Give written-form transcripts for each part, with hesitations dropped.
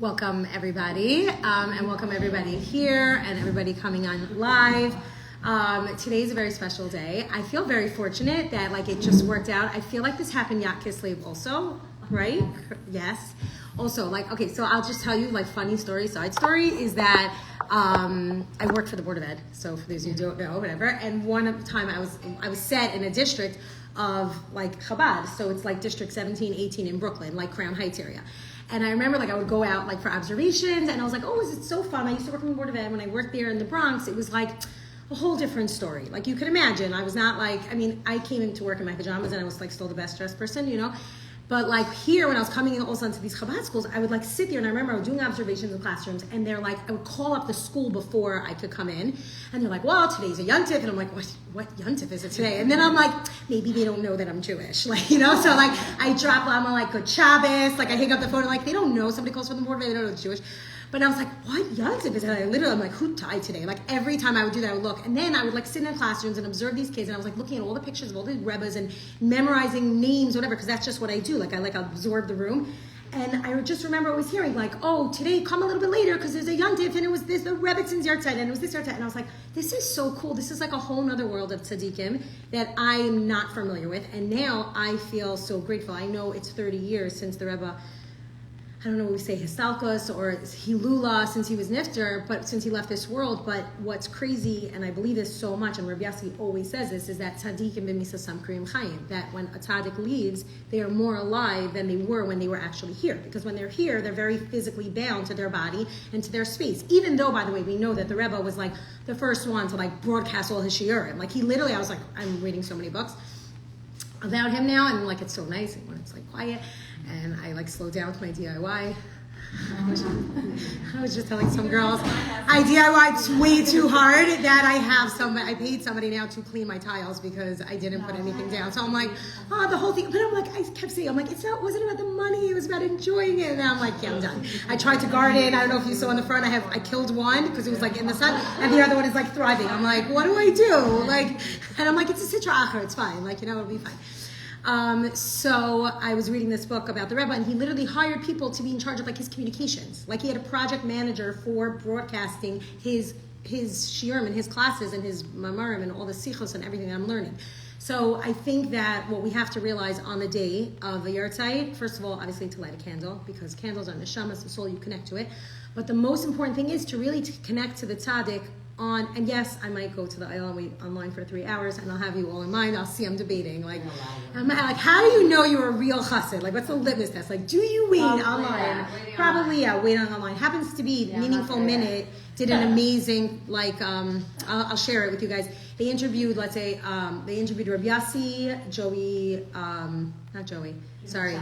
Welcome everybody, and welcome everybody here and everybody coming on live. Today is a very special day. I feel very fortunate that it just worked out. I feel like this happened Yat Kislev also, right? Yes. Also, okay, so I'll just tell you funny story, side story is that I work for the Board of Ed. So for those of you who don't know, whatever. And one time I was set in a district of Chabad. So it's District 17, 18 in Brooklyn, Crown Heights area. And I remember I would go out for observations, and I was oh, is it so fun? I used to work in the Board of Ed. When I worked there in the Bronx, it was a whole different story. You could imagine, I was not I came into work in my pajamas, and I was still the best dressed person, you know. But here, when I was coming in also into these Chabad schools, I would sit there, and I remember I was doing observations in classrooms, and they're I would call up the school before I could come in, and they're well, today's a Yontif, and I'm what Yontif is it today? And then I'm maybe they don't know that I'm Jewish, you know. So I drop Lama good Shabbos, I hang up the phone, and they don't know. Somebody calls from the board, they don't know it's Jewish. But I was what Yontif is it? I literally, I'm who died today? Every time I would do that, I would look. And then I would sit in classrooms and observe these kids. And I was looking at all the pictures of all these rebbes and memorizing names, whatever, because that's just what I do. I absorb the room. And I just remember always hearing oh, today come a little bit later because there's a Yontif, and it was this, the Rebbetzins Yartzeit, and it was this Yartzeit. And I was this is so cool. This is a whole nother world of tzaddikim that I am not familiar with. And now I feel so grateful. I know it's 30 years since the Rebbe, I don't know what we say, Histalkus or Hilula, since he was Nifter, but since he left this world. But what's crazy, and I believe this so much, and Rabbi Yassi always says this, is that tzaddikim b'misasam kriyim chayim, that when a tzaddik leaves, they are more alive than they were when they were actually here. Because when they're here, they're very physically bound to their body and to their space. Even though, by the way, we know that the Rebbe was the first one to broadcast all his shiurim. He literally, I was I'm reading so many books about him now, and it's so nice, and when it's quiet. And I slow down with my DIY. I was just telling some girls, I DIY'd way too hard that I paid somebody now to clean my tiles because I didn't put anything down. So I'm the whole thing. But I'm I kept saying, it wasn't about the money, it was about enjoying it. And I'm yeah, I'm done. I tried to garden. I don't know if you saw in the front, I killed one because it was in the sun, and the other one is thriving. I'm what do I do? And I'm it's a sitra acher, it's fine. It'll be fine. So I was reading this book about the Rebbe, and he literally hired people to be in charge of his communications. He had a project manager for broadcasting his shiurim and his classes and his mamarim and all the sichos and everything that I'm learning. So I think that what we have to realize on the day of the Yartzeit, first of all, obviously to light a candle, because candles are neshamas, the soul, you connect to it. But the most important thing is to really connect to the tzaddik and yes, I might go to the aisle and wait online for 3 hours, and I'll have you all in mind. I'll see I'm debating. How do you know you're a real chassid? What's the litmus test? Do you wait online? Probably, yeah, wait online. Happens to be Meaningful Minute did an amazing, I'll share it with you guys. They interviewed, they interviewed Rabbi Yassi, Joey, not Joey, sorry.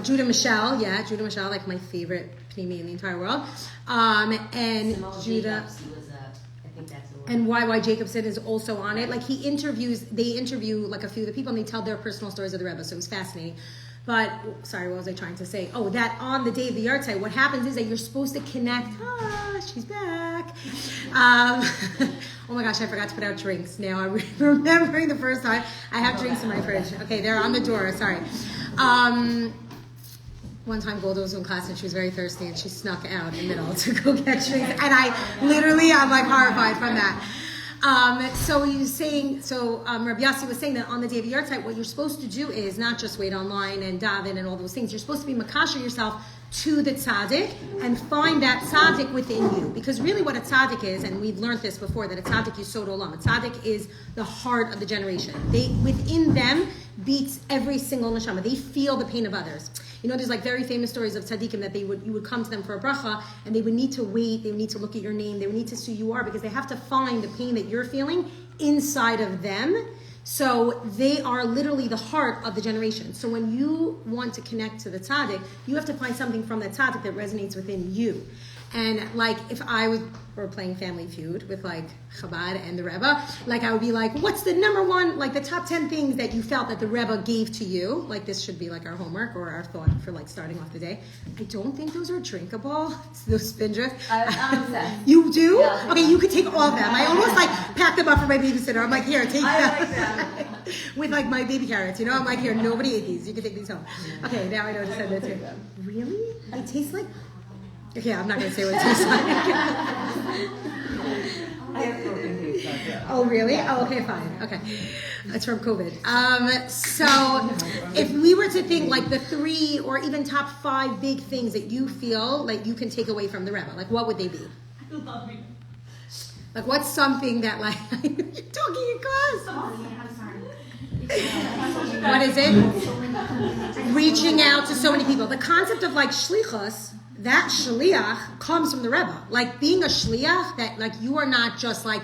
Judah Michelle, my favorite Pnimi in the entire world. And Judah... And YY Jacobson is also on it. They interview a few of the people, and they tell their personal stories of the Rebbe, so it was fascinating. But, sorry, what was I trying to say? Oh, that on the day of the Yartzeit, what happens is that you're supposed to connect. She's back. Oh my gosh, I forgot to put out drinks. Now I'm remembering the first time. I have drinks in my fridge. Okay, they're on the door, sorry. One time Golda was in class and she was very thirsty and she snuck out in the middle to go get drinks, and I'm horrified from that. So he was saying, Rabbi Yassi was saying that on the day of the Yartzeit, what you're supposed to do is not just wait online and daven and all those things. You're supposed to be makasher yourself to the tzaddik and find that tzaddik within you. Because really what a tzaddik is, and we've learned this before, that a tzaddik is sod olam. A tzaddik is the heart of the generation. Within them beats every single neshama. They feel the pain of others. There's very famous stories of tzaddikim that you would come to them for a bracha, and they would need to wait, they would need to look at your name, they would need to see who you are, because they have to find the pain that you're feeling inside of them. So they are literally the heart of the generation. So when you want to connect to the tzaddik, you have to find something from the tzaddik that resonates within you. And if I were playing Family Feud with Chabad and the Rebbe, I would be what's the number one, the top 10 things that you felt that the Rebbe gave to you? This should be our homework or our thought for starting off the day. I don't think those are drinkable. Those spindrift. You do? Yeah. Okay, you could take all of them. I almost packed them up for my babysitter. I'm here, take them. I like them. With my baby carrots, I'm here, nobody ate these. You can take these home. Okay, now I know to send it to them. Really? They taste Okay, I'm not going to say what it tastes like. I have broken taste buds. Yeah. Oh, really? Oh, okay, fine. Okay. That's from COVID. So if we were to think like the 3 or even top 5 big things that you feel like you can take away from the Rebbe, like what would they be? I love you. Like what's something that like, you're talking in class. What is it? Reaching out to so many people. The concept of like shlichus, that shliach comes from the Rebbe. Like being a shliach, that like you are not just like,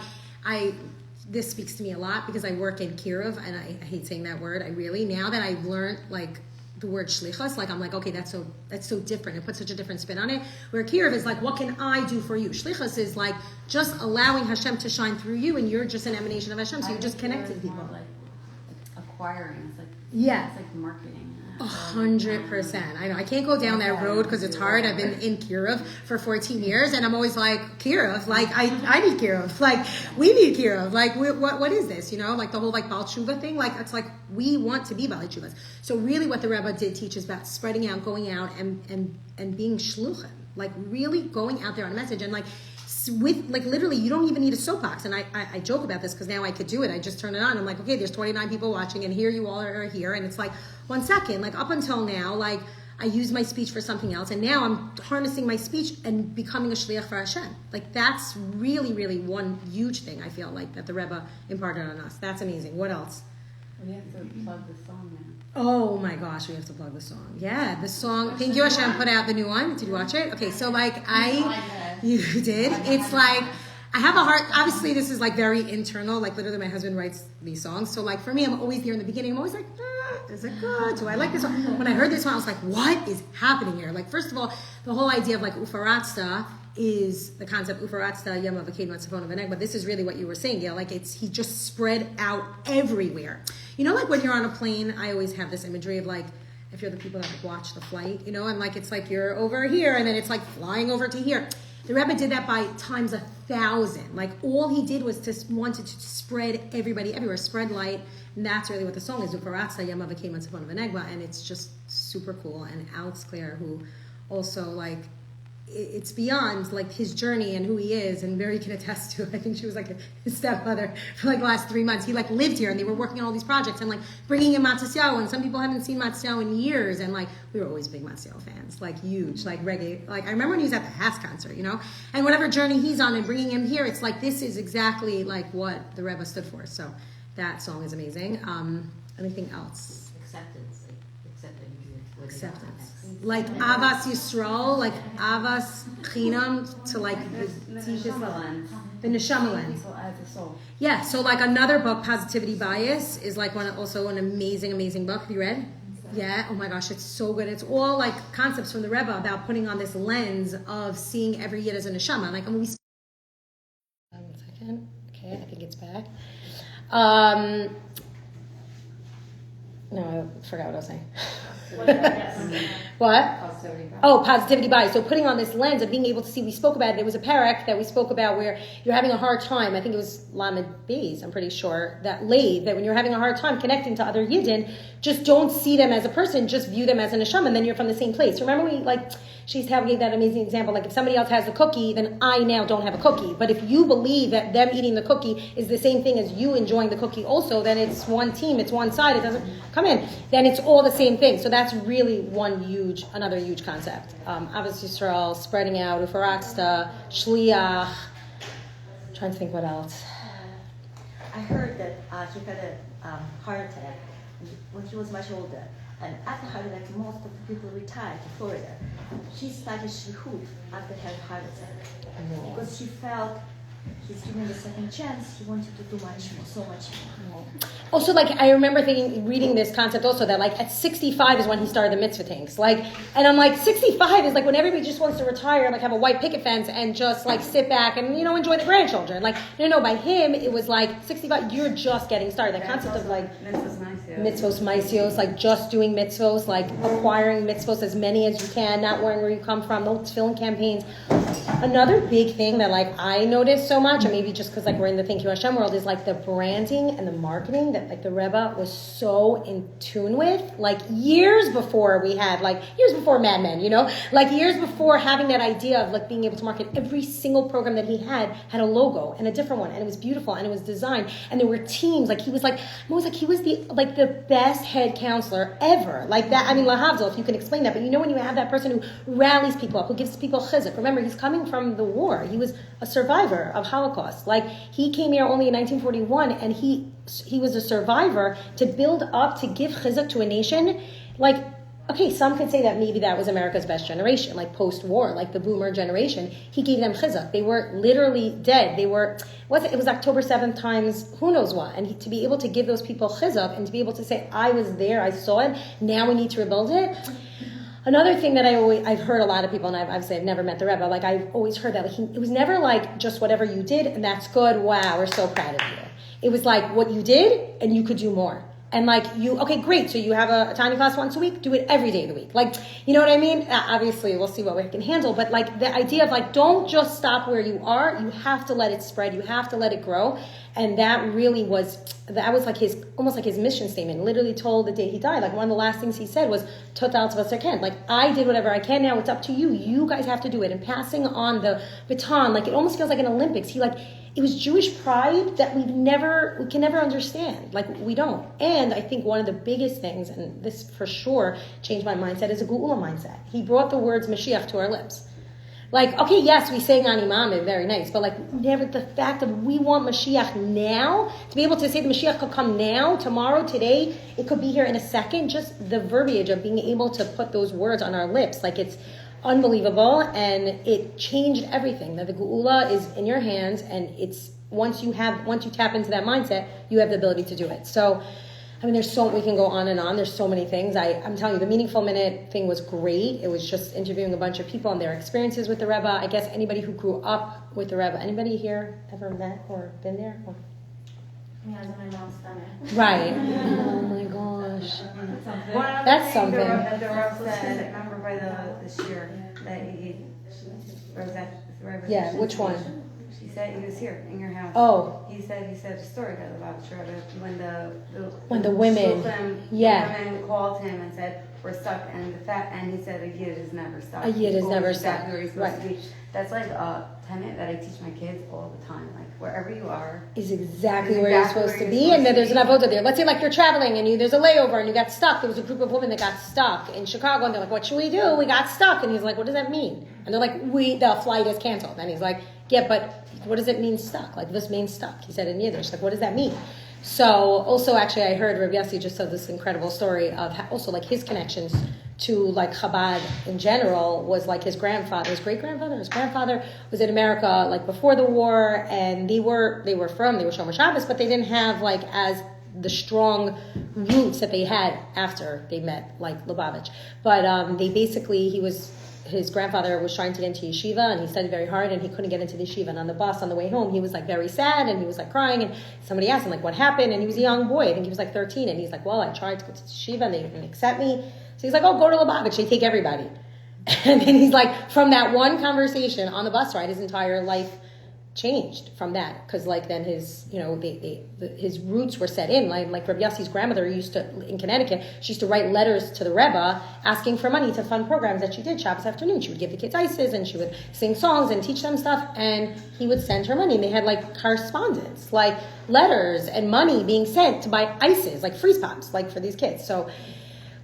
this speaks to me a lot because I work in Kirov and I hate saying that word. Now that I've learned like the word shlichus, like I'm like, okay, that's so different. It puts such a different spin on it. Where Kirov is like, what can I do for you? Shlichus is like just allowing Hashem to shine through you and you're just an emanation of Hashem. So you're just connecting people. Like acquiring. It's like yeah. It's like marketing. 100%. I know. I can't go down that road because it's hard. I've been in Kirov for 14 years and I'm always like, Kirov, like I need Kirov. Like we need Kirov. Like what is this? You know, like the whole like Baal Tshuva thing. Like it's like we want to be Baal Tshuvas. So really what the Rebbe did teach is about spreading out, going out and being shluchim. Like really going out there on a message and like with like literally you don't even need a soapbox. And I joke about this because now I could do it. I just turn it on. I'm like, okay, there's 29 people watching and here you all are here. And it's like, 1 second, like up until now, like I used my speech for something else. And now I'm harnessing my speech and becoming a shliach for Hashem. Like that's really, really one huge thing I feel like that the Rebbe imparted on us. That's amazing. What else? We have to plug the song now. Oh my gosh, we have to plug the song. Yeah, the song. Thank you, Hashem put out the new one. Did you watch it? Okay, so like you did. It's like I have a heart. Obviously, this is like very internal. Like literally, my husband writes these songs. So like for me, I'm always there in the beginning. I'm always like, is it good? Do I like this one? When I heard this one, I was like, what is happening here? Like first of all, the whole idea of like ufaratsta is the concept ufaratsta yama v'kedma tzavona v'neg. But this is really what you were saying, Gail. Like he just spread out everywhere. You know, like when you're on a plane, I always have this imagery of like, if you're the people that watch the flight, you know, and like it's like you're over here and then it's like flying over to here. The Rebbe did that by times 1,000. Like all he did was just wanted to spread everybody everywhere, spread light, and that's really what the song is. Ufaratsa Yama V'Kema Tzavona V'Negva, and it's just super cool. And Alex Clare, who also like it's beyond like his journey and who he is, and Mary can attest to. I think she was like his stepmother for like the last 3 months. He like lived here, and they were working on all these projects and like bringing in Matzyahu. And some people haven't seen Matzyahu in years, and like we were always big Matzyahu fans, like huge, like reggae. Like I remember when he was at the Haas concert, you know, and whatever journey he's on and bringing him here, it's like this is exactly like what the Rebbe stood for. So that song is amazing. Anything else? Acceptance. Acceptance. Like Avas Yisrael, like Avas Chinam to like the Neshama lens. Yeah, so like another book, Positivity Bias, is like also an amazing book. Have you read? Yeah, oh my gosh, it's so good. It's all like concepts from the Rebbe about putting on this lens of seeing every yid as a neshama. Like when we 1 second. Okay, I think it's back. No, I forgot what I was saying. What? Positivity bias. So putting on this lens of being able to see, we spoke about it. There was a parak that we spoke about where you're having a hard time. I think it was Lamed Beis, I'm pretty sure, that when you're having a hard time connecting to other Yidden, just don't see them as a person, just view them as a neshama, and then you're from the same place. Remember she used to have that amazing example, like if somebody else has a cookie, then I now don't have a cookie. But if you believe that them eating the cookie is the same thing as you enjoying the cookie also, then it's one team, it's one side, it doesn't come in. Then it's all the same thing. So that's really another huge concept. Avos Yisrael, spreading out, Ufaratsta, Shliach. Trying to think what else. I heard that he had a heart attack when he was much older. And after heart attack, most of the people retired to Florida. She started shlichut after having heart attack. Because she felt he's given the second chance, he wanted to do so much more. Also, like, I remember reading this concept also that, like, at 65 is when he started the mitzvah things. Like, and I'm like, 65 is like when everybody just wants to retire and, like, have a white picket fence and just, like, sit back and, you know, enjoy the grandchildren. Like, no, by him, it was like, 65, you're just getting started. That concept of, like, mitzvos maisios, like, just doing mitzvos, like, acquiring mitzvos, as many as you can, not worrying where you come from, no tefillin campaigns. Another big thing that, like, I noticed so much, and maybe just because, like, we're in the Thank You Hashem world, is, like, the branding and the marketing marketing that like the Rebbe was so in tune with, like years before Mad Men, like years before having that idea of like being able to market. Every single program that he had a logo and a different one, and it was beautiful and it was designed, and there were teams. Like he was the best head counselor ever. Like that. I mean, lahavdil, if you can explain that, but when you have that person who rallies people up, who gives people chizuk. Remember, he's coming from the war. He was a survivor of Holocaust. Like he came here only in 1941, and he was a survivor to build up, to give chizuk to a nation. Like, okay, some could say that maybe that was America's best generation, like post-war, like the boomer generation. He gave them chizuk. They were literally dead. It was October 7th times who knows what. And to be able to give those people chizuk and to be able to say, I was there, I saw it, now we need to rebuild it. Another thing that I've heard a lot of people, and I've never met the Rebbe, like I've always heard that like it was never like just whatever you did and that's good, wow, we're so proud of you. It was like what you did and you could do more. And like okay, great, so you have a Tanya class once a week, do it every day of the week. Like, you know what I mean? Obviously, we'll see what we can handle, but like the idea of like, don't just stop where you are, you have to let it spread, you have to let it grow. And that was like almost like his mission statement. Literally told the day he died, like one of the last things he said was, Total Tzvasarken. Like, I did whatever I can, now it's up to you. You guys have to do it. And passing on the baton, like it almost feels like an Olympics. It was Jewish pride that we can never understand. Like, we don't. And I think one of the biggest things, and this for sure changed my mindset, is a Geula mindset. He brought the words Mashiach to our lips. Like, okay, yes, we say An Imam, very nice, but like, never the fact that we want Mashiach now, to be able to say the Mashiach could come now, tomorrow, today, it could be here in a second, just the verbiage of being able to put those words on our lips, like it's unbelievable, and it changed everything. That the Geula is in your hands, and it's once you tap into that mindset, you have the ability to do it. So, I mean, we can go on and on. There's so many things. I'm telling you, the Meaningful Minute thing was great. It was just interviewing a bunch of people and their experiences with the Rebbe. I guess anybody who grew up with the Rebbe, anybody here ever met or been there? Or? Yeah, in my mom's stomach. Right. Oh my gosh. That's something. The Rebbe said, remember by the shir that he Yeah, which one? She said he was here in your house. Oh. He said a story about Rebbe when the women, the women called him and said we're stuck, and he said a yid is never stuck. A yid is never exactly stuck. Where he's supposed to be. That's like a tenet that I teach my kids all the time. Like wherever you are is exactly where you're supposed to be, and then there's an avoda there. Let's say like you're traveling and there's a layover and you got stuck. There was a group of women that got stuck in Chicago, and they're like, "What should we do? We got stuck." And he's like, "What does that mean?" And they're like, "The flight is canceled." And he's like, "Yeah, but what does it mean stuck? Like this means stuck." He said in Yiddish. Like, what does that mean? So also, actually, I heard Rabbi Yossi just said this incredible story of also like his connections to like Chabad in general was like his grandfather was in America like before the war, and they were Shomer Shabbos, but they didn't have like as the strong roots that they had after they met like Lubavitch. But they basically his grandfather was trying to get into yeshiva, and he studied very hard, and he couldn't get into the yeshiva. And on the bus on the way home, he was like very sad, and he was like crying. And somebody asked him like, "What happened?" And he was a young boy. I think he was like 13, and he's like, "Well, I tried to go to yeshiva, and they didn't accept me." So he's like, "Oh, go to Lubavitch. They take everybody." And then he's like, from that one conversation on the bus ride, his entire life changed from that, because like then his his roots were set in. Like Rabbi Yossi's grandmother used to in Connecticut, she used to write letters to the Rebbe asking for money to fund programs that she did Shabbos afternoon. She would give the kids ices, and she would sing songs and teach them stuff, and he would send her money. And they had like correspondence, like letters and money being sent to buy ices, like freeze pops, like for these kids. So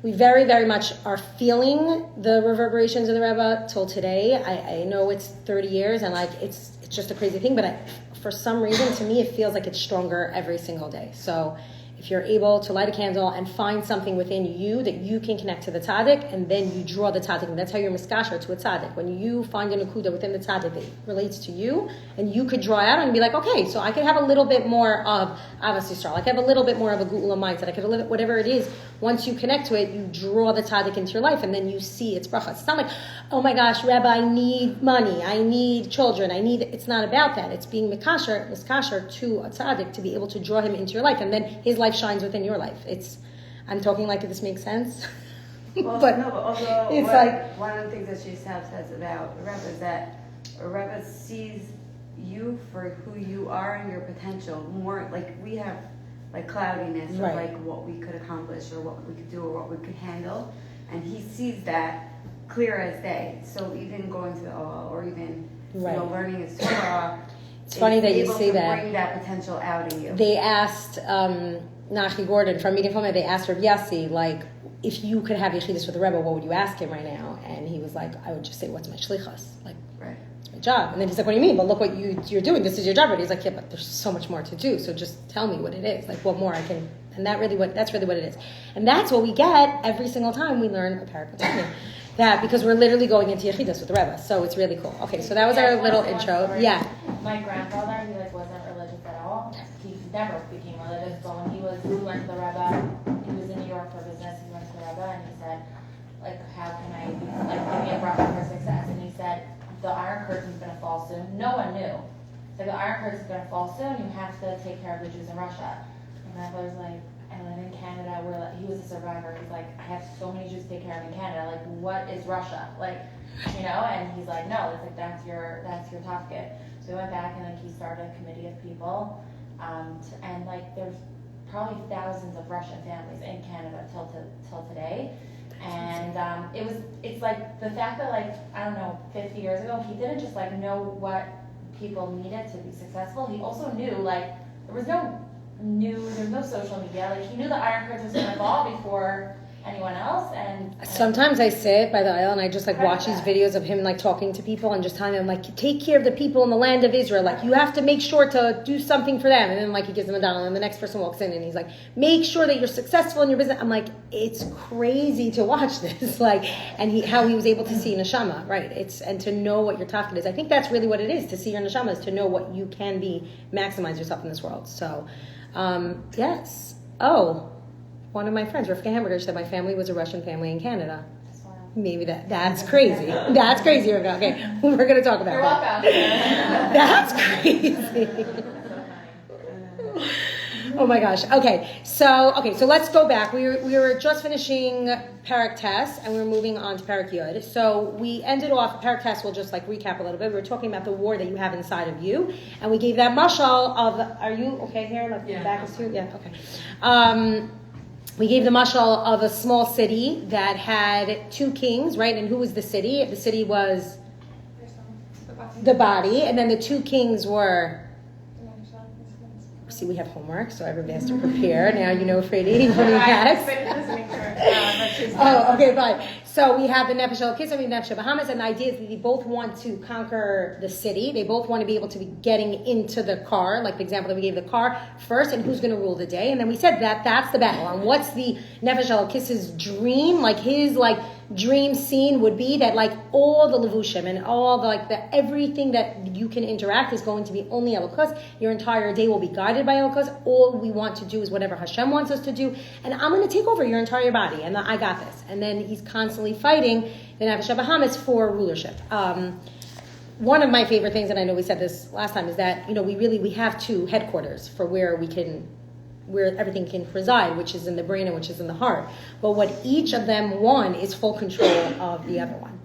we very, very much are feeling the reverberations of the Rebbe till today. I know it's 30 years, and like it's just a crazy thing, but for some reason, to me, it feels like it's stronger every single day. So if you're able to light a candle and find something within you that you can connect to the tzaddik, and then you draw the tzaddik, and that's how you're miskasher to a tzaddik. When you find a nakuda within the tzaddik that relates to you, and you could draw out and be like, okay, so I could have a little bit more of Avas Yisrael, I could have a little bit more of a Geula mindset, I could live it, whatever it is. Once you connect to it, you draw the tzaddik into your life, and then you see its brachas. It's not like, oh my gosh, Rebbe, I need money, I need children, it's not about that. It's being miskasher to a tzaddik to be able to draw him into your life, and then his life shines within your life. I'm talking like this makes sense. But also it's like one of the things that she says about a Rebbe is that a Rebbe sees you for who you are and your potential more. Like we have like cloudiness Right. of like what we could accomplish or what we could do or what we could handle, and he sees that clear as day. So even going to the OL or even Right. learning his Torah, It's funny that you able say to that. bring that potential out in you. They asked Nachi Gordon from Meeting Format, they asked Rav Yassi, like, if you could have Yechidus with the Rebbe, what would you ask him right now? And he was like, I would just say, what's my shlichus? Like, Right. it's my job. And then he's like, what do you mean? But look what you're doing. This is your job. But he's like, yeah, but there's so much more to do. So just tell me what it is. Like, what more I can... And that's really what it is. And that's what we get every single time we learn a parak of Tanya. That, because we're literally going into Yechidus with the Rebbe. So it's really cool. Okay, so that was our little intro. Yeah. My grandfather, he wasn't religious at all. He never became religious, but when he went to the Rebbe, he was in New York for business, he went to the Rebbe and he said, like, how can I, give me a bracha for success? And he said, the Iron Curtain's gonna fall soon. No one knew. So the Iron Curtain's gonna fall soon, you have to take care of the Jews in Russia. And my grandfather's like, and then in Canada, he was a survivor. He's like, I have so many Jews to take care of in Canada. Like, what is Russia? Like, and he's like, no, it's like, that's your tafkid. So we went back and he started a committee of people. And there's probably thousands of Russian families in Canada till today. And it's like the fact that 50 years ago, he didn't just know what people needed to be successful. He also knew there's no social media. He knew the Iron Curtain was gonna fall before anyone else. And Sometimes I sit by the aisle and I just watch these videos of him talking to people and just telling them take care of the people in the land of Israel. You have to make sure to do something for them. And then he gives them a dollar and the next person walks in and he's like, make sure that you're successful in your business. I'm like, it's crazy to watch this. And how he was able to see neshama, right? And to know what your tafkid is. I think that's really what it is. To see your neshama is to know what you can be, maximize yourself in this world. So, yes. Oh. One of my friends, Rivka Hamburger, said my family was a Russian family in Canada. Maybe that's crazy. That's crazy, Rivka. Okay, we're going to talk about that. You're welcome. That's crazy. Oh my gosh. Okay, so let's go back. We were just finishing Parak Tess, and we were moving on to Parak Yud. So we ended off, Parak Tess, we'll just recap a little bit. We were talking about the war that you have inside of you, and we gave that mashal of, are you okay here? The back is too? Yeah, okay. We gave the mashal of a small city that had two kings, right? And who was the city? The city was the body, and then the two kings were... See, we have homework, so everybody has to prepare. Now you know Faigy. Oh, okay, fine. So we have the Nefesh Elokis and we have Nefesh Bahamas, and the idea is that they both want to conquer the city. They both want to be able to be getting into the car, like the example that we gave, the car first, and who's going to rule the day. And then we said that that's the battle. And what's the Nefesh Elokis's dream? His dream scene would be that all the levushim and all the everything that you can interact is going to be only Elokos. Your entire day will be guided by Elokos. All we want to do is whatever Hashem wants us to do, and I'm going to take over your entire body, and I got this. And then he's constantly fighting the Nefesh Bahamas for rulership. One of my favorite things, and I know we said this last time, is that we have two headquarters for where everything can reside, which is in the brain and which is in the heart. But what each of them want is full control of the other one.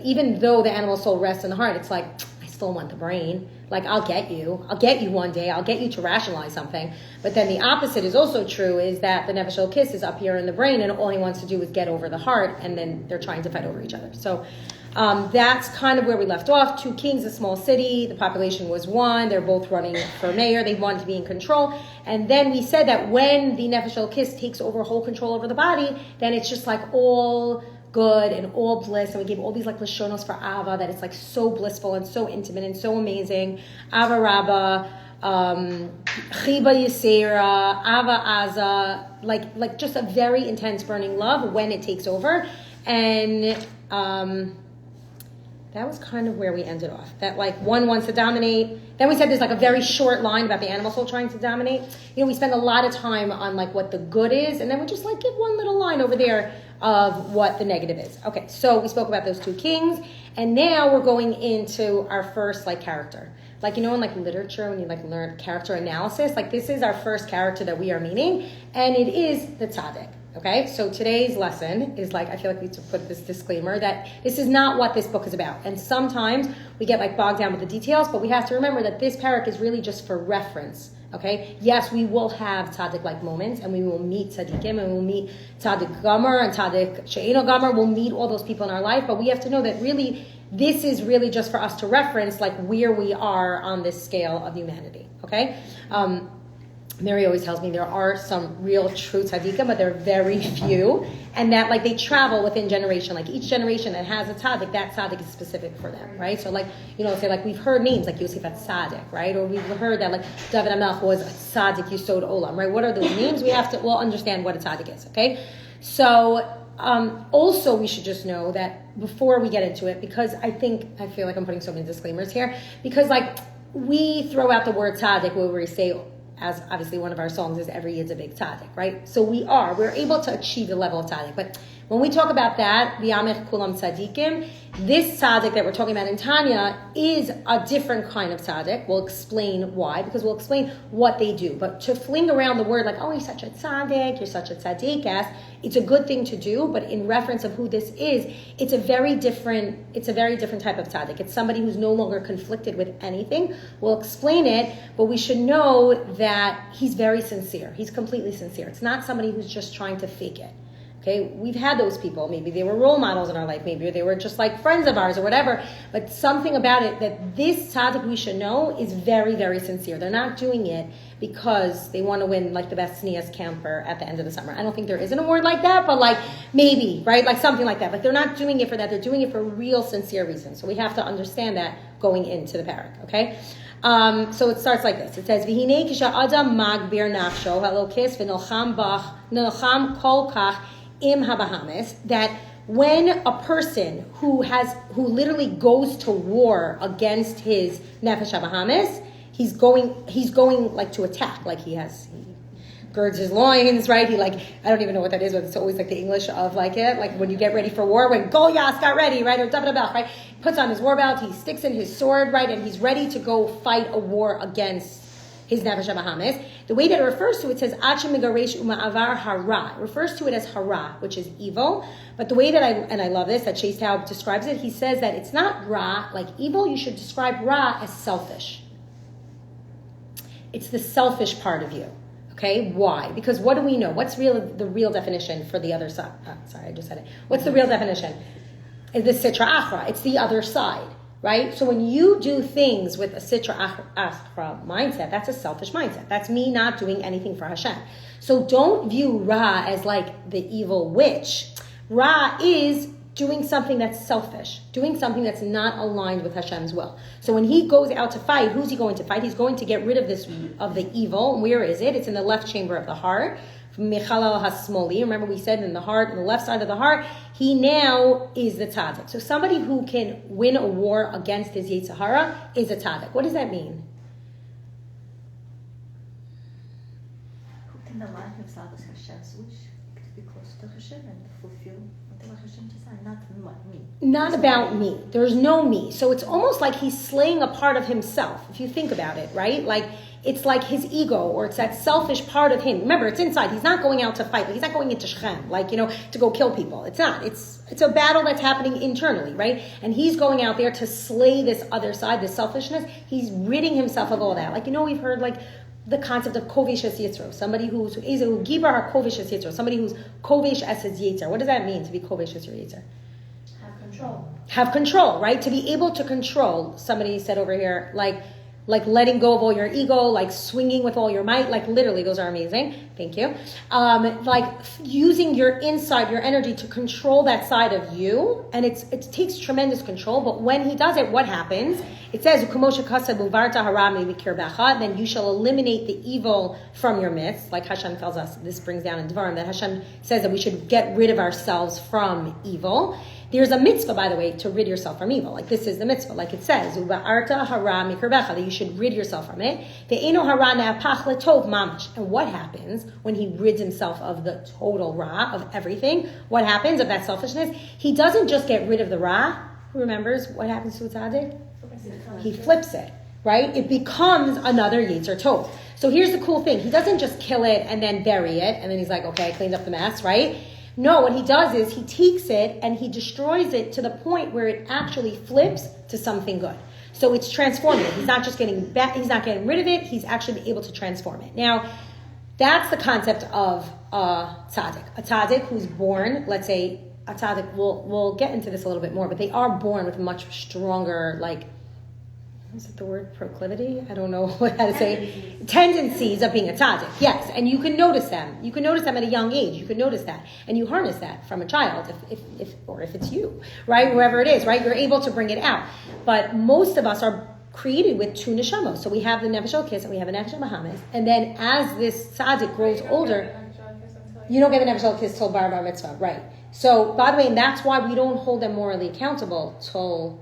Even though the animal soul rests in the heart, it's I still want the brain. I'll get you one day, I'll get you to rationalize something. But then the opposite is also true, is that the Nefesh Elokis is up here in the brain and all he wants to do is get over the heart, and then they're trying to fight over each other. So that's kind of where we left off. Two kings, a small city, the population was 1, they're both running for mayor, they wanted to be in control. And then we said that when the Nefesh Elokis takes over whole control over the body, then it's just all good and all bliss, and we gave all these lashonos for Ava, that it's so blissful and so intimate and so amazing. Ava Rabba, Chiba Yisera, Ava Aza, just a very intense burning love when it takes over. And that was kind of where we ended off. That one wants to dominate. Then we said there's a very short line about the animal soul trying to dominate. We spend a lot of time on what the good is, and then we just give one little line over there of what the negative is. Okay, so we spoke about those two kings, and now we're going into our first character. In literature, when you learn character analysis, this is our first character that we are meeting, and it is the tzaddik. Okay, so today's lesson is I feel we need to put this disclaimer that this is not what this book is about. And sometimes we get bogged down with the details, but we have to remember that this parak is really just for reference Okay? Yes, we will have tzaddik-like moments, and we will meet tzaddikim, and we'll meet tzaddik gomer and tzaddik she'eno gomer. We'll meet all those people in our life, but we have to know that really, this is really just for us to reference like where we are on this scale of humanity. Okay? Mary always tells me there are some real true tzaddikim, but they're very few, and that like they travel within generation. Like each generation that has a tzaddik, that tzaddik is specific for them, right? So like, say like we've heard names like Yosef Tzaddik, right? Or we've heard that like David HaMelech was a tzaddik Yisod Olam, right? What are those names? We'll understand what a tzaddik is, okay? So also we should just know that before we get into it, because I feel like I'm putting so many disclaimers here, because like we throw out the word tzaddik where we say, as obviously one of our songs is every yid's a big tzaddik, right? So we're able to achieve the level of tzaddik. But when we talk about that, v'yamech kulam tzaddikim, this tzaddik that we're talking about in Tanya is a different kind of tzaddik. We'll explain why, because we'll explain what they do. But to fling around the word like, oh, you're such a tzaddik, you're such a tzaddikas, it's a good thing to do, but in reference of who this is, it's a very different type of tzaddik. It's somebody who's no longer conflicted with anything. We'll explain it, but we should know that he's very sincere. He's completely sincere. It's not somebody who's just trying to fake it. Okay, we've had those people. Maybe they were role models in our life. Maybe they were just like friends of ours or whatever. But something about it that this tzaddik we should know is very, very sincere. They're not doing it because they want to win like the best sneeze camper at the end of the summer. I don't think there is an award like that, but like maybe, right? Like something like that. But they're not doing it for that. They're doing it for real sincere reasons. So we have to understand that going into the parak, okay? So it starts like this. It says, "V'hinei kisha adam magbir nafsho halokis v'nolcham bach nolcham kol kach im habahamis," that when a person who literally goes to war against his nefesh habahamis, he's going like to attack, like he girds his loins, right? I don't even know what that is, but it's always like the English of like it, like when you get ready for war, when Goliath got ready, right? Or David HaMelech, right? He puts on his war belt, he sticks in his sword, right? And he's ready to go fight a war against his nefesh habahamis. The way that it refers to it says Achim megaresh uma'avar hara. It refers to it as hara, which is evil. But the way that I love this, that Chase Taub describes it, he says that it's not ra, like evil. You should describe ra as selfish. It's the selfish part of you. Okay, why? Because what do we know? What's the real definition for the other side? Oh, sorry, I just said it. What's the real definition? It's the sitra achra. It's the other side, right? So when you do things with a sitra achra mindset, that's a selfish mindset. That's me not doing anything for Hashem. So don't view Ra as like the evil witch. Ra is doing something that's selfish, doing something that's not aligned with Hashem's will. So when he goes out to fight, who's he going to fight? He's going to get rid of the evil. Where is it? It's in the left chamber of the heart. Mechalal hasmoli. Remember we said in the heart, on the left side of the heart, he now is the tzaddik. So somebody who can win a war against his Yetzer Hara is a tzaddik. What does that mean? Who can align himself with Hashem's wish to be close to Hashem and fulfill whatever Hashem designed, not me. Not about me. There's no me. So it's almost like he's slaying a part of himself, if you think about it, right? Like, it's like his ego, or it's that selfish part of him. Remember, it's inside. He's not going out to fight. Like, he's not going into Shechem, to go kill people. It's not. It's a battle that's happening internally, right? And he's going out there to slay this other side, this selfishness. He's ridding himself of all that. We've heard, the concept of kovesh es yitzro, somebody who's gibar har kovesh es yitzro, somebody who's kovesh es his yitzer. What does that mean, to be kovesh es your yitzer? Have control, right? To be able to control. Somebody said over here, like letting go of all your ego, like swinging with all your might, literally, those are amazing. Thank you. Using your inside, your energy to control that side of you, and it takes tremendous control. But when he does it, what happens? It says, then you shall eliminate the evil from your midst, like Hashem tells us. This brings down in Devarim that Hashem says that we should get rid of ourselves from evil. There's a mitzvah, by the way, to rid yourself from evil. This is the mitzvah, like it says, that you should rid yourself from it. And what happens when he rids himself of the total ra, of everything? What happens of that selfishness? He doesn't just get rid of the ra. Who remembers what happens to a tzaddik? He flips it, right? It becomes another Yetzer Tov. So here's the cool thing. He doesn't just kill it and then bury it, and then he's like, okay, I cleaned up the mess, right? No, what he does is he takes it and he destroys it to the point where it actually flips to something good. So it's transforming it. He's not just getting back, he's not getting rid of it, he's actually able to transform it. Now, that's the concept of a tzaddik. A tzaddik who's born, let's say, a tzaddik, we'll get into this a little bit more, but they are born with much stronger, like, is it the word proclivity? I don't know how to say. Tendencies of being a tzaddik, yes. And you can notice them. You can notice them at a young age. You can notice that. And you harness that from a child, if it's you, right? Whoever it is, right? You're able to bring it out. But most of us are created with two neshamos. So we have the nefesh elokis and we have a nefesh bahamis. And then as this tzaddik grows older, you don't get the nefesh elokis till bar mitzvah, right? So, by the way, and that's why we don't hold them morally accountable till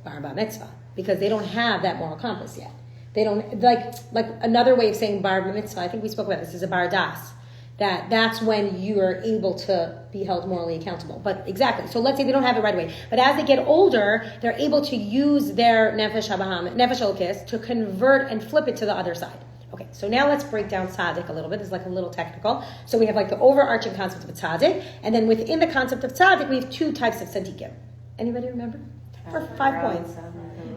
bar mitzvah. Because they don't have that moral compass yet. They don't, like another way of saying bar mitzvah, I think we spoke about this, is a bar das. That's when you are able to be held morally accountable. But exactly, so let's say they don't have it right away. But as they get older, they're able to use their nefesh elokis to convert and flip it to the other side. Okay, so now let's break down tzaddik a little bit. It's like a little technical. So we have like the overarching concept of a tzaddik, and then within the concept of tzaddik, we have two types of tzaddikim. Anybody remember? For 5 points.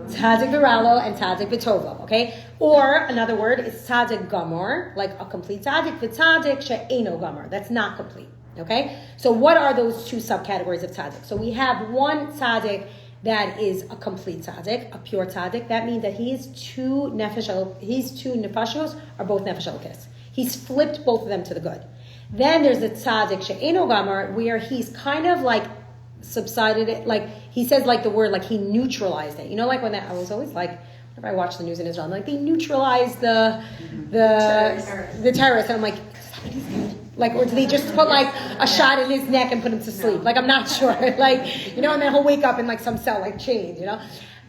Tzaddik v'ralo and tzaddik v'tovo, okay? Or another word is tzaddik gamor, like a complete tzaddik, v'tzaddik she'eno gamor. That's not complete, okay? So what are those two subcategories of tzaddik? So we have one tzaddik that is a complete tzaddik, a pure tzaddik. That means that his two nefashos are both nefesh elokis. He's flipped both of them to the good. Then there's the tzaddik she'eno gamor, where he's kind of like subsided it, like he says like the word, like he neutralized it. You know, like when I was always like, whenever I watch the news in Israel, I'm like, they neutralized the terrorist. And I'm like, like, or do they just put like a shot in his neck and put him to sleep? Like, I'm not sure. Like, you know, and then he'll wake up in like some cell, like change, you know?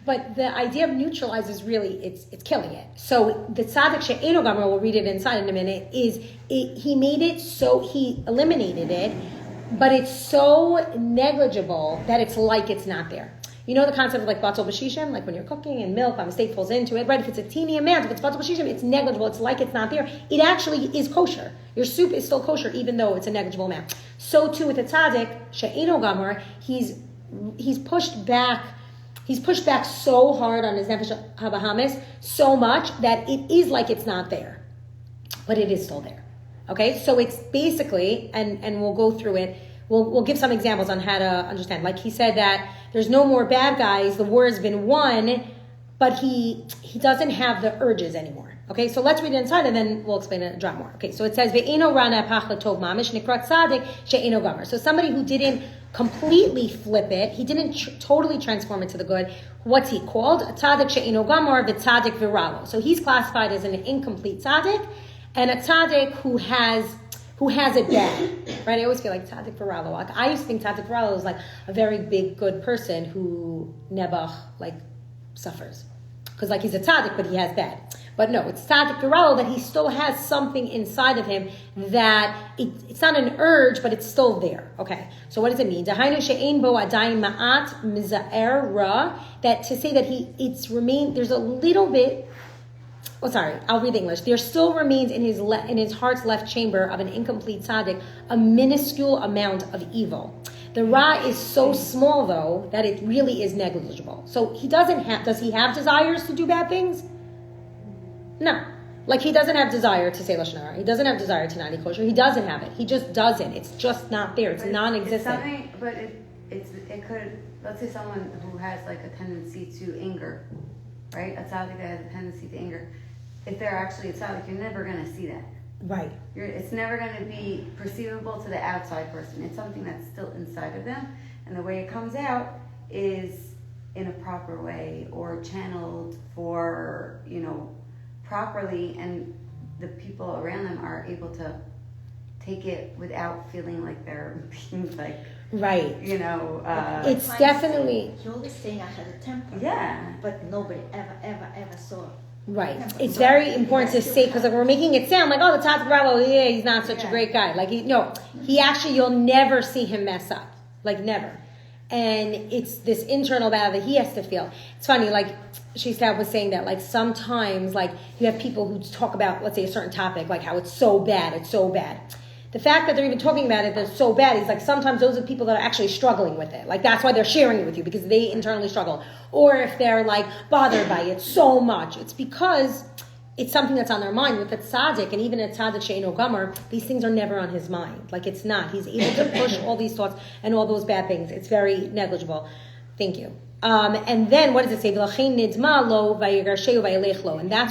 But the idea of neutralize is really, it's killing it. So the tzaddik she'eno gamor, we'll read it inside in a minute, he made it so he eliminated it, but it's so negligible that it's like it's not there. You know the concept of like batel b'shishim, like when you're cooking and milk, by mistake falls into it, right? If it's a teeny amount, if it's batel b'shishim, it's negligible. It's like it's not there. It actually is kosher. Your soup is still kosher, even though it's a negligible amount. So too with the tzaddik she'eno gamor, he's pushed back. He's pushed back so hard on his nefesh habahamis, so much that it is like it's not there, but it is still there. Okay, so it's basically, and we'll go through it. We'll give some examples on how to understand. Like he said that there's no more bad guys. The war has been won, but he doesn't have the urges anymore. Okay, so let's read it inside and then we'll explain it and drop more. Okay, so it says ve'eno rana pach latov mamish nikrat tzaddik she'eno gamor. So somebody who didn't completely flip it, he didn't totally transform it to the good. What's he called? A tzaddik she'eno gamor v'tzaddik v'ralo. So he's classified as an incomplete tzaddik and a tzaddik who has it bad, right? I always feel like tzaddik v'ralo. Like, I used to think tzaddik v'ralo was like a very big good person who never like suffers, because like he's a tzaddik but he has bad. But no, it's tzaddik v'ralo, that he still has something inside of him that it's not an urge, but it's still there. Okay, so what does it mean? Dahainu she'ein bo adayin ma'at mizaer ra. That to say that there's a little bit. Oh, sorry, I'll read the English. There still remains in his heart's left chamber of an incomplete tzaddik a minuscule amount of evil. The ra is so small, though, that it really is negligible. So does he have desires to do bad things? No. Like, he doesn't have desire to say lashon hara. He doesn't have desire to not eat kosher. He doesn't have it. He just doesn't. It's just not there. It's non-existent. It could, let's say someone who has like a tendency to anger, right? A tzaddik that has a tendency to anger. If they're actually a tzaddik, you're never going to see that. Right. It's never going to be perceivable to the outside person. It's something that's still inside of them. And the way it comes out is in a proper way, or channeled for, properly, and the people around them are able to take it without feeling like they're being like, right. It's definitely. He always saying I had a temper. Yeah. But nobody ever saw. Right. It's very important to say, because like we're making it sound like, oh, the tzaddik v'ralo, yeah, he's not such a great guy. Like, he actually, you'll never see him mess up. Like, never. And it's this internal battle that he has to feel. It's funny, like, Shista was saying that, like, sometimes, like, you have people who talk about, let's say, a certain topic, like how it's so bad. The fact that they're even talking about it, they're so bad. He's like, sometimes those are people that are actually struggling with it. Like, that's why they're sharing it with you, because they internally struggle. Or if they're like bothered by it so much, it's because it's something that's on their mind. With a tzaddik, and even a tzaddik she'eino gomer, these things are never on his mind. Like, it's not. He's able to push all these thoughts and all those bad things. It's very negligible. Thank you. And then what does it say? And that's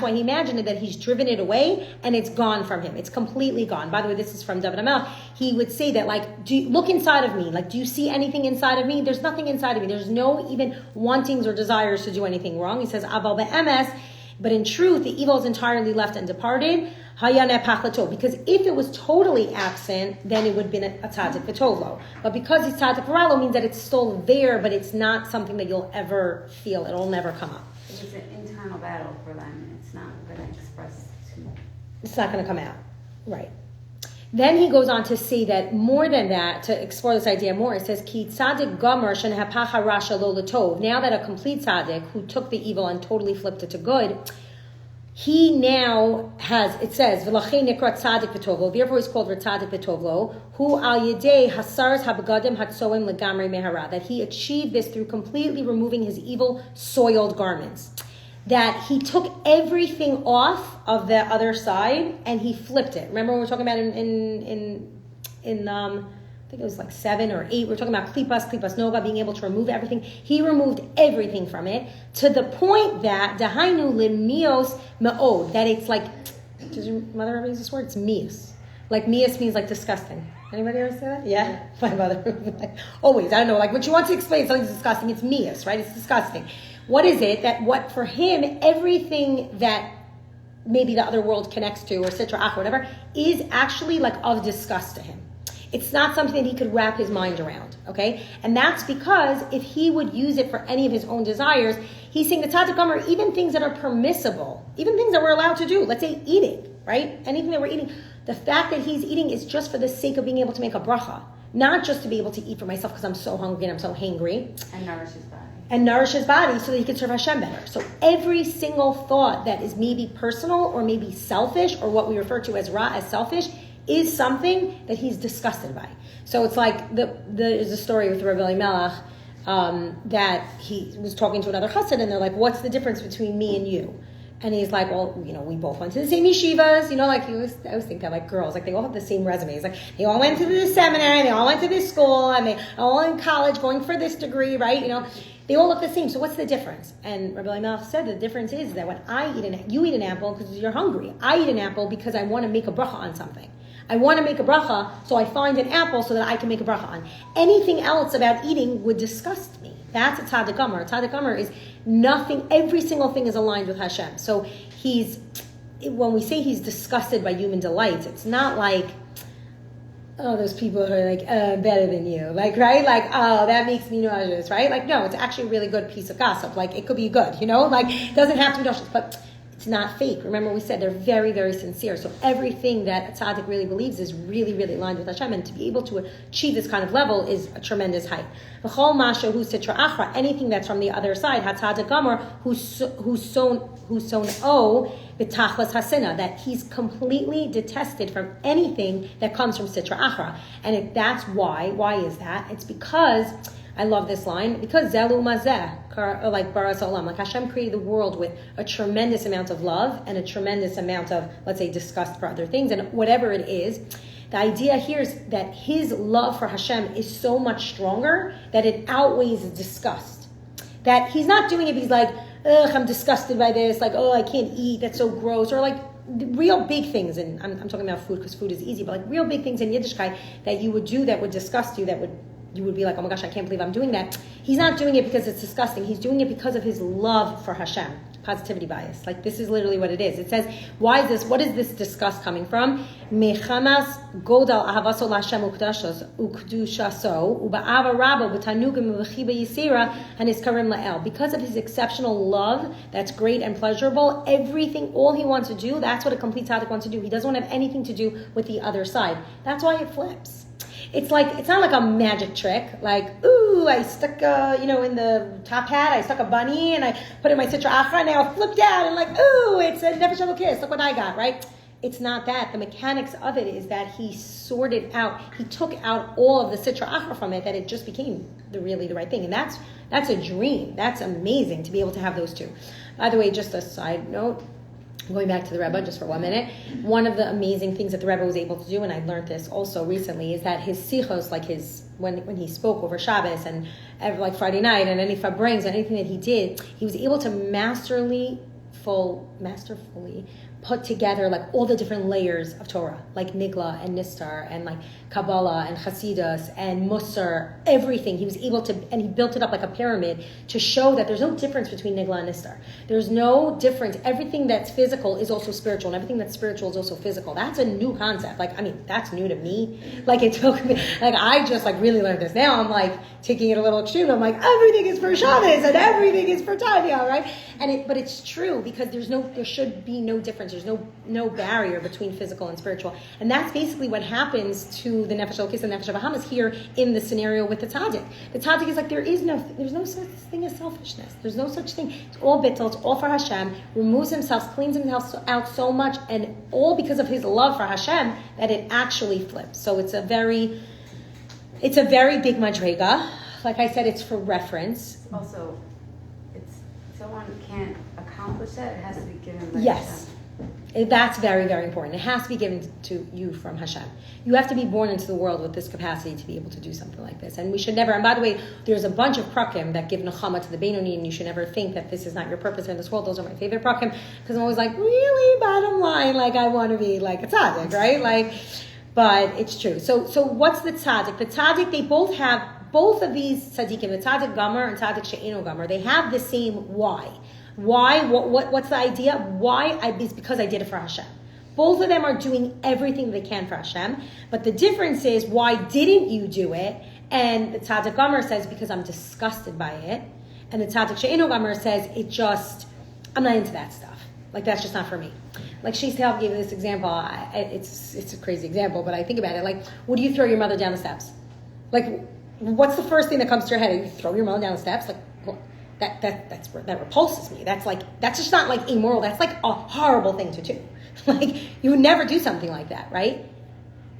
why he imagined it, that he's driven it away and it's gone from him. It's completely gone. By the way, this is from David HaMelech. He would say that, like, look inside of me. Like, do you see anything inside of me? There's nothing inside of me. There's no even wantings or desires to do anything wrong. He says, Aval be'emes, but in truth, the evil is entirely left and departed. Because if it was totally absent, then it would have been a tzaddik v'tovlo. But because it's tzaddik v'ralo, means that it's still there, but it's not something that you'll ever feel. It'll never come up. It's an internal battle for them. It's not going to express too. It's not going to come out. Right. Then he goes on to say that more than that, to explore this idea more, it says, Ki tzaddik gomer shenehapacha rasha lo latov. Now that a complete tzaddik who took the evil and totally flipped it to good, he now has, it says, V'lachei nikra tzaddik v'tovlo, therefore he's called tzaddik v'tovlo, hu al yedei hasaras habagadim hatsoim legamrei mehara, that he achieved this through completely removing his evil soiled garments. That he took everything off of the other side and he flipped it. Remember when we were talking about in I think it was like 7 or 8, we were talking about klipas noga, being able to remove everything. He removed everything from it to the point that dahainu limios me'od, that it's like, does your mother ever use this word? It's mias. Like mias means like disgusting. Anybody ever say that? Yeah? My mother. Always. I don't know. Like when she wants to explain something's disgusting, it's mias, right? It's disgusting. What is it that what for him, everything that maybe the other world connects to, or sitra ach, or whatever, is actually like of disgust to him. It's not something that he could wrap his mind around, okay? And that's because if he would use it for any of his own desires, he's saying the tzaddik gomer, even things that are permissible, even things that we're allowed to do, let's say eating, right? Anything that we're eating, the fact that he's eating is just for the sake of being able to make a bracha, not just to be able to eat for myself because I'm so hungry and I'm so hangry. And nourish his body. And nourish his body so that he can serve Hashem better. So every single thought that is maybe personal or maybe selfish, or what we refer to as ra, as selfish, is something that he's disgusted by. So it's like there's a story with Rabbi Elimelech that he was talking to another chassid, and they're like, "What's the difference between me and you?" And he's like, "Well, we both went to the same yeshivas. I always think that like girls, like they all have the same resumes. Like they all went to this seminary, they all went to this school, and they all in college going for this degree, right? They all look the same. So what's the difference?" And Rabbi Elimelech said the difference is that when you eat an apple because you're hungry. I eat an apple because I want to make a bracha on something. I want to make a bracha, so I find an apple so that I can make a bracha on. Anything else about eating would disgust me. That's a tzaddik gomer. A tzaddik gomer is nothing, every single thing is aligned with Hashem. So when we say he's disgusted by human delights, it's not like, oh, those people who are like, better than you. Like, right? Like, oh, that makes me nauseous, right? Like, no, it's actually a really good piece of gossip. Like, it could be good, Like, it doesn't have to be nauseous, but it's not fake. Remember we said they're very, very sincere. So everything that a tzaddik really believes is really, really aligned with Hashem. And to be able to achieve this kind of level is a tremendous height. Anything that's from the other side, tzaddik gomer, who's sown b'tachlas hasina, that he's completely detested from anything that comes from sitra achra. And that's why. Why is that? It's because, I love this line, because zelu mazeh, like baras olam, like Hashem created the world with a tremendous amount of love and a tremendous amount of, let's say, disgust for other things, and whatever it is. The idea here is that his love for Hashem is so much stronger that it outweighs disgust. That he's not doing it because he's like, ugh, I'm disgusted by this, like, oh, I can't eat, that's so gross, or like real big things, and I'm talking about food because food is easy, but like real big things in Yiddishkeit that you would do that would disgust you, you would be like, oh my gosh, I can't believe I'm doing that. He's not doing it because it's disgusting. He's doing it because of his love for Hashem. Positivity bias. Like, this is literally what it is. It says, why is this? What is this disgust coming from? Mechamas godal ahavaso l'Hashem ukdushaso uba'ava rabo b'tanugim v'chiba yisira haniskarim la'el. Because of his exceptional love, that's great and pleasurable, everything, all he wants to do, that's what a complete tzaddik wants to do. He doesn't want to have anything to do with the other side. That's why it flips. It's not like a magic trick. Like, ooh, I stuck, in the top hat, I stuck a bunny and I put in my sitra achra, and now it flipped out and like, ooh, it's a nefesh elokis. Look what I got, right? it's not that. The mechanics of it is that he sorted out, he took out all of the Sitra Achra from it, that it just became really the right thing. And that's a dream. That's amazing to be able to have those two. By the way, just a side note, going back to the Rebbe just for 1 minute, one of the amazing things that the Rebbe was able to do, and I learned this also recently, is that his sichos, like when he spoke over Shabbos and like Friday night and any fabrings and anything that he did, he was able to masterfully put together like all the different layers of Torah, like Nigla and Nistar and like Kabbalah and Hasidus and Musar, everything. He was able to, and he built it up like a pyramid to show that there's no difference between Nigla and Nistar. There's no difference. Everything that's physical is also spiritual, and everything that's spiritual is also physical. That's a new concept. Like, I mean, that's new to me. Like, it took me, like, I just like really learned this. Now I'm like taking it a little extreme. I'm like, everything is for Shabbos and everything is for Tanya, right? But it's true, because there should be no difference. There's no barrier between physical and spiritual. And that's basically what happens to the Nefesh Elokis and Nefesh Bahamas here in the scenario with the Tzaddik. The Tzaddik is like, there's no such thing as selfishness. There's no such thing. It's all bittul, it's all for Hashem, removes himself, cleans himself out so much, and all because of his love for Hashem, that it actually flips. So it's a very big madrega. Like I said, it's for reference. Also, it's someone can't accomplish that. It has to be given by Yes. That's very, very important. It has to be given to you from Hashem. You have to be born into the world with this capacity to be able to do something like this. And we should never, and by the way, there's a bunch of prakim that give nechama to the Benoni, and you should never think that this is not your purpose in this world. Those are my favorite prakim, because I'm always like, really, bottom line, like I want to be like a tzaddik, right? Like, but it's true. So what's the tzaddik? The tzaddik, they both of these tzaddikim, the tzaddik gamer and tzaddik she'eno gamer, they have the same why. Why? What's the idea? Why? It's because I did it for Hashem. Both of them are doing everything they can for Hashem. But the difference is, why didn't you do it? And the Tzaddik Gomer says, because I'm disgusted by it. And the Tzaddik She'eno Gomer says, I'm not into that stuff. Like, that's just not for me. Like, Sheitel gave this example. It's a crazy example, but I think about it. Like, would you throw your mother down the steps? Like, what's the first thing that comes to your head? You throw your mother down the steps? Like, well, that repulses me. That's just not like immoral. That's like a horrible thing to do. Like, you would never do something like that, right?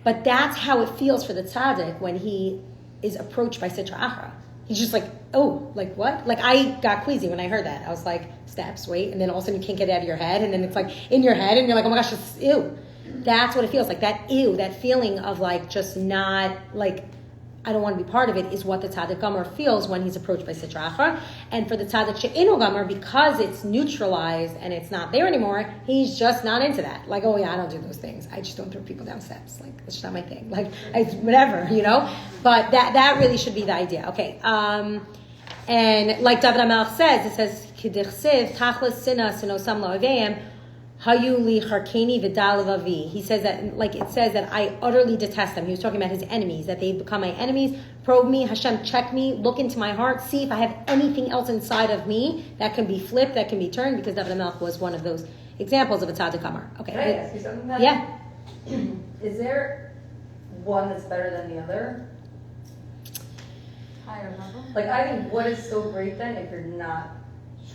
But that's how it feels for the tzaddik when he is approached by Sitra Achra. He's just like, oh, like what? Like, I got queasy when I heard that. I was like, steps, wait, and then all of a sudden you can't get it out of your head, and then it's like in your head, and you're like, oh my gosh, it's ew. That's what it feels like. That ew, that feeling of like just not like, I don't want to be part of it, is what the Tzaddik Gomer feels when he's approached by Sitra Achra. And for the Tzaddik She'eno Gomer, because it's neutralized and it's not there anymore, he's just not into that. Like, oh yeah, I don't do those things. I just don't throw people down steps. Like, that's just not my thing. Like, whatever, you know? But that really should be the idea. Okay. And like David HaMelech says, it says, K'dichsiv, tachlis sina sinosam lo'aveim, Hayu li charkeni v'dal vavi. He says that, like it says that I utterly detest them. He was talking about his enemies, that they become my enemies. Probe me, Hashem, check me, look into my heart, see if I have anything else inside of me that can be flipped, that can be turned, because David HaMelech was one of those examples of a tzaddik kamar. Okay. Can I ask you something then? Yeah. Is there one that's better than the other? Higher level. Like, I think what is so great then if you're not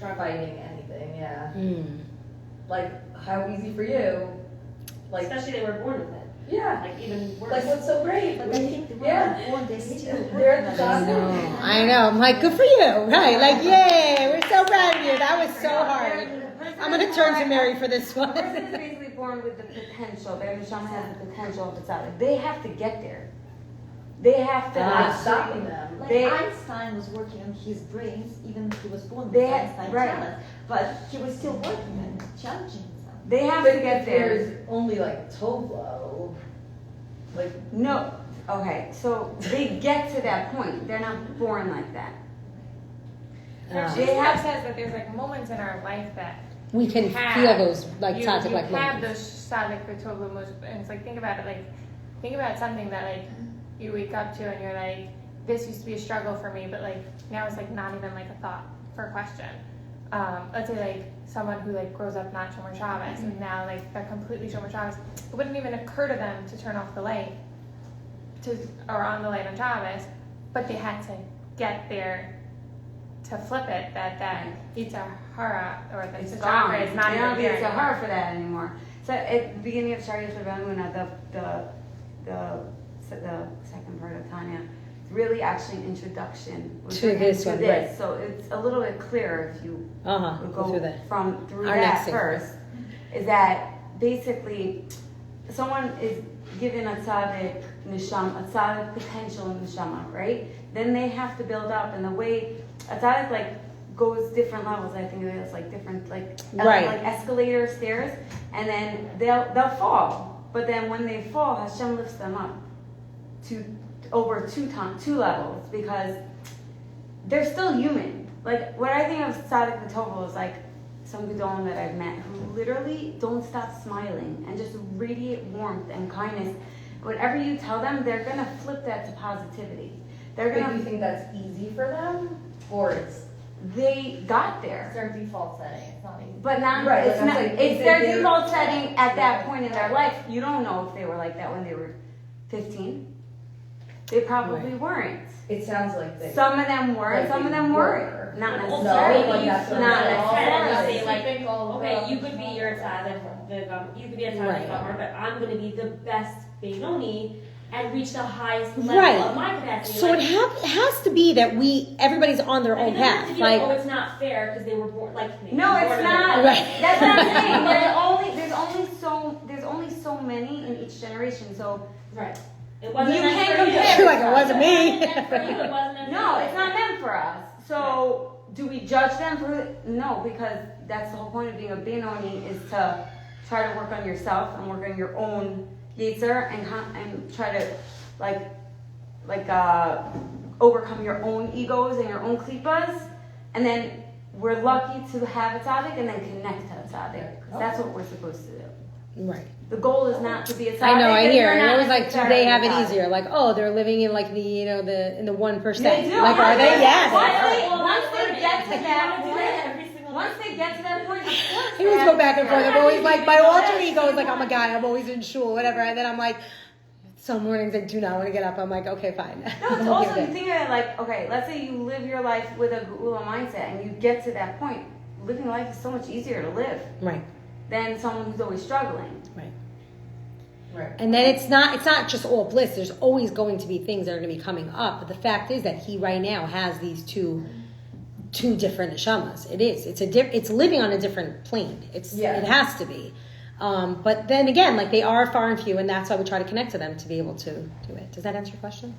fighting anything, yeah. Like, how easy for you? Like, Especially they were born with it. yeah. Like even worse. Like, what's so great? But I think the Yeah. women born, they still They're at the I top. know. I know. I'm like, good for you. Right. Like, yay. We're so proud of you. That was so hard. I'm going to turn to Mary for this The person is one. basically born with the potential. Their neshama has the potential of the tzaddik. They have to get there. They have to. Not stopping them. Like They- Einstein was working on his brains, even he was born with They- Einstein right. talent, but he was still working and challenging himself. They have But to get if there. there's only like Toblo, like, No. Okay, so they get to that point. They're not born like that. She They have- says that there's like moments in our life that We can have- feel those, like, you tzaddik, like, have moments. those tzaddik v'tov moments, and it's like think about something that like you wake up to and you're like, this used to be a struggle for me, but like now it's like not even like a thought for a question. Let's say like someone who like grows up not Shomer Shabbos and now like they're completely Shomer Shabbos, it wouldn't even occur to them to turn off the light or on the light on Shabbos, but they had to get there to flip it, that Yitzhar Hara or the It's Yitzhar gone. is not They even don't there need to anymore. her for that anymore. So at the beginning of Shari Shabamuna, the second part of Tanya, really actually an introduction To this one, right. So it's a little bit clearer if you would go through that. through Our that next thing. first. Is that basically someone is given a tzaddik neshama, a tzaddik potential in neshama, right? Then they have to build up, and the way a tzaddik like goes different levels. I think it's like different like like escalator stairs, and then they'll fall. But then when they fall, Hashem lifts them up to over two levels, because they're still human. Like what I think of tzaddik v'tovel is like some gedolim that I've met who literally don't stop smiling and just radiate warmth and kindness. Whatever you tell them, they're gonna flip that to positivity. They're But gonna. you think that's easy for them, or it's They got It's there, their default setting, it's not easy. but not. Right, It's like, not. I'm saying, It's if their they're- default setting at that point in their life. You don't know if they were like that when they were 15. They probably weren't. it sounds like they. Some of them were, Like some of they them were. weren't. Not But necessarily. No, like that's what Not I'm saying. necessarily. Say, like, Typical, okay, you could be your tzaddik, you could be a tzaddik Right. gomer, but I'm going to be the best Benoni and reach the highest level Right. of my capacity. So it has to be that everybody's on their own it doesn't have to path. be Like, oh, it's not fair because they were born like me. No, Born it's in not. the- Right. That's what I'm saying. There's only so many in each generation. So Right. It wasn't You meant can't for you. compare. like it wasn't me. It wasn't meant for you. It wasn't meant no, for you. it's not meant for us. So do we judge them for no? Because that's the whole point of being a Benoni is to try to work on yourself and work on your own yetzer and try to overcome your own egos and your own klipas, and then we're lucky to have a tzaddik and then connect to a tzaddik. 'Cause that's what we're supposed to do. right. The goal is not to be a tzaddik. I know, I and hear. you're And not it was like, do they have it necessarily a easier? Like, oh, they're living in like in the 1%. They do. Like, are they? Yes. Once they get to that point, once they get to that point, of course. He always go back and forth. I'm always like, my alter ego is like, I'm a guy. I'm always in shul, whatever. And then I'm like, some mornings I do not want to get up. I'm like, okay, fine. No, it's also you think of it like, okay, let's say you live your life with a geula mindset and you get to that point. Living life is so much easier to live Right. than someone who's always struggling. Right. Right. And then it's not just all bliss. There's always going to be things that are going to be coming up. But the fact is that he right now has these two different neshamas. It is. It's living on a different plane. It has to be. But then again, like they are far and few, and that's why we try to connect to them to be able to do it. Does that answer your question?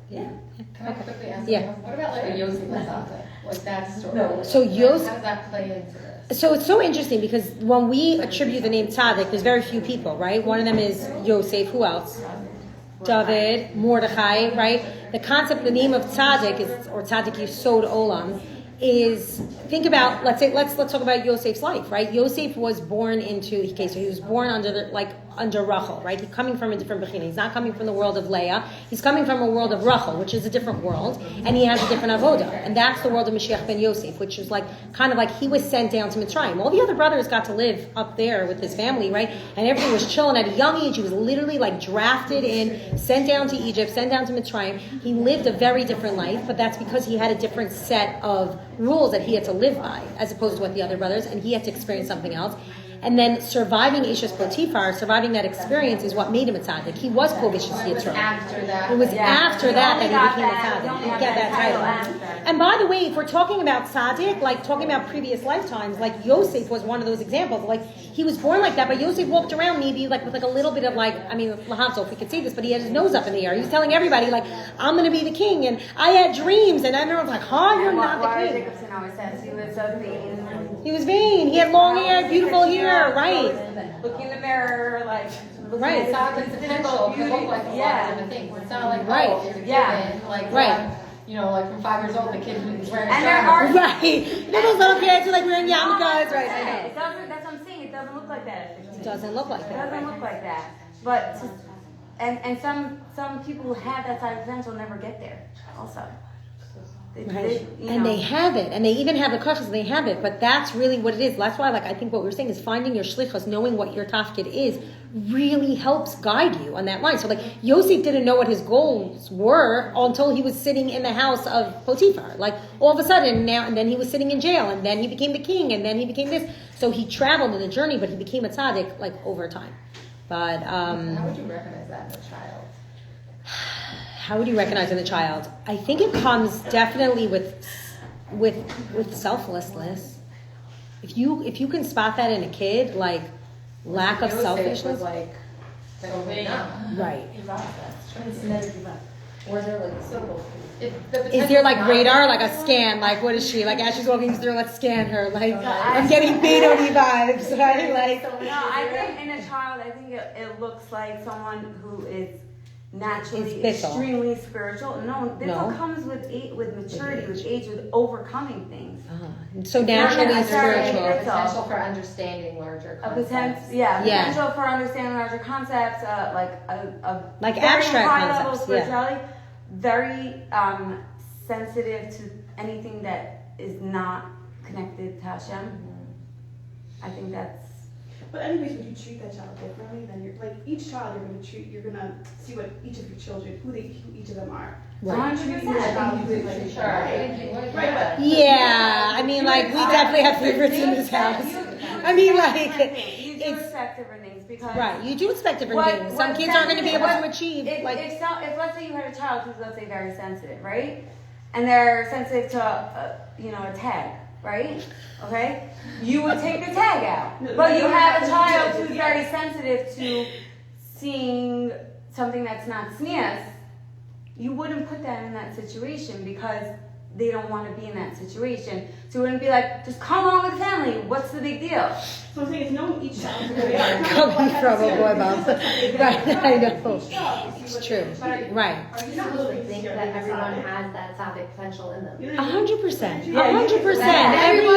Yeah. Can I quickly ask Yeah. what about like a Yosef Mazata? Like that story? No. So Yosef- How does that play into this? So it's so interesting because when we attribute the name Tzaddik, there's very few people, right? One of them is Yosef. Who else? David, Mordechai, right? The concept, the name of Tzaddik is, or Tzaddik Yisod Olam, is, think about, let's talk about Yosef's life, right? Yosef was born into, okay, so he was born under Rachel, right? He's coming from a different bechina. He's not coming from the world of Leah. He's coming from a world of Rachel, which is a different world, and he has a different avoda, and that's the world of Mashiach ben Yosef, which is like kind of like he was sent down to Mitzrayim. All the other brothers got to live up there with his family, right? And everything was chilling at a young age. He was literally like drafted in, sent down to Egypt, sent down to Mitzrayim. He lived a very different life, but that's because he had a different set of rules that he had to live by, as opposed to what the other brothers, and he had to experience something else. And then surviving Ishas Potiphar, surviving that experience is what made him a tzaddik. He was Kovish's Yitzro. After that. It was after that He he got became a that- he tzaddik. only He got got that that title. after. And by the way, if we're talking about tzaddik, like talking about previous lifetimes, like Yosef was one of those examples. Like he was born like that, but Yosef walked around maybe like with like a little bit of like, I mean, Lahavdol, if we could say this, but he had his nose up in the air. He was telling everybody like, I'm going to be the king, and I had dreams, and everyone's like, huh, you're not the king. Jacobson always says he was so vain. He was vain. He had long hair, beautiful hair, right? Looking in the mirror, like looking Right. It's not like the potential can look like a lot Yeah. of different things. It's not like, Right. oh, you're a Yeah. kid, like, Right. you know, like from 5 years old, the kid who's wearing a And there shirt. are Right. You know those little kids who like wearing yarmulkes, right? I know. It doesn't. That's what I'm saying. It doesn't look like that at 15. It doesn't look like It that. doesn't look like that. But and some people who have that side of potential never get there. Also, And they have it, and they even have the kashas, and they have it, but that's really what it is. That's why, like, I think what we're saying is finding your shlichus, knowing what your tafkid is, really helps guide you on that line. So, like, Yosef didn't know what his goals were until he was sitting in the house of Potiphar. Like, all of a sudden, now, and then he was sitting in jail, and then he became the king, and then he became this. So he traveled in the journey, but he became a tzaddik, like, over time. But, How would you recognize that in a child? how would you recognize in a child? I think it comes definitely with selflessness. If you can spot that in a kid, like lack of Yosef selfishness, was like totally not. right? Or they're like so. Is there like radar, like a scan? Like what is she? Like as she's walking through, let's scan her. Like I'm getting Benoni vibes, right? Like No, I think in a child, I think it looks like someone who is naturally Is bittul. extremely spiritual. No, bittul comes with maturity, with age, with overcoming things. so naturally Yeah, spiritual. sorry. Potential for understanding larger A concepts. potential for understanding larger concepts, Like very abstract high level concepts, yeah. spirituality, very sensitive to anything that is not connected to Hashem. I think that's. But anyways, when you treat that child differently, then you're like each child you're gonna see what each of your children, who each of them are. Right. 100%. Sure. Right. Yeah, I mean, like we definitely have favorites in this house. I mean, like You do it's expect different things because right. You do expect different things. Some kids aren't going to be able to achieve if, like. if let's say you had a child who's let's say very sensitive, right? And they're sensitive to a tag, right? Okay, you would take the tag out, but you have a child who's very sensitive to seeing something that's not sneeze. You wouldn't put that in that situation because they don't want to be in that situation. So you wouldn't be like, just come along with the family. What's the big deal? So I'm saying it's knowing each child. Coming from a boy mom. Right, I know. It's true. Right. You're not really think that everyone has that tzaddik potential in them. 100%. 100%.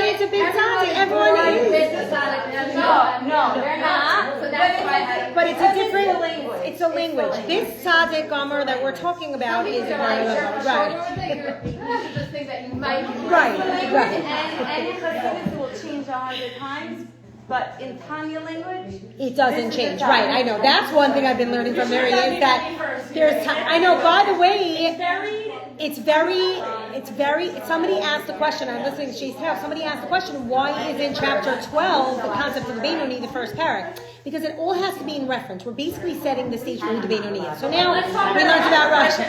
It's a big tzaddik. Everyone is. No, they're not. But it's a different. It's a language. This tzaddik gomer that we're talking about is a right. Just think that you might be Right. And Chassidus will change 100 times, but in Tanya language, It doesn't change, right? I know. That's one thing I've been learning from Mary is that there's. I know. By the way, it's very. Somebody asked the question. I'm listening to Shei's house. Somebody asked the question: why is in chapter 12 the concept of the Benoni the first parak? Because it all has to be in reference. We're basically setting the stage for who the Benoni is. So now we learned about Russia.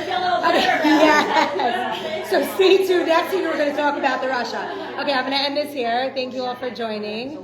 Okay. Yes. So stay tuned. Next week we're going to talk about the Russia. Okay, I'm going to end this here. Thank you all for joining.